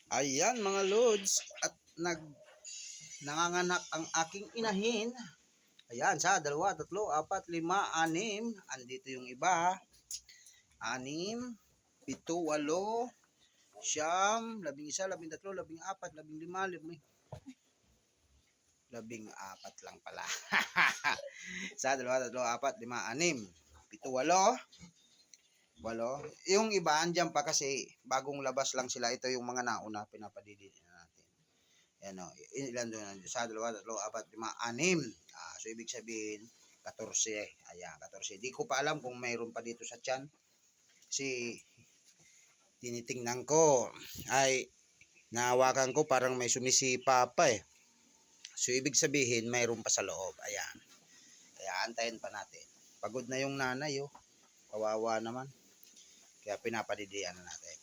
Ayan mga lods, at nanganganak ang aking inahin. Ayan, sa 2, 3, 4, 5, 6. Andito yung iba. 6, 7, 8, 9, 11, 13, 14, 15, 14 lang pala. Sa 2, 3, 4, 5, 6, 7, 8. 8. Yung iba andyan pa kasi bagong labas lang sila. Ito yung mga nauna, pinapadidi na natin. Yan o, ilan doon? Sa 2, 3, 4, 5, 6. So ibig sabihin 14. Ayan, 14. Di ko pa alam kung mayroon pa dito sa tiyan. Kasi tinitingnan ko ay nahawakan ko parang may sumisipa pa eh. So ibig sabihin mayroon pa sa loob. Ayan. Kaya antayin pa natin. Pagod na yung nanay oh. Kawawa naman. Kaya pinapadidian na natin.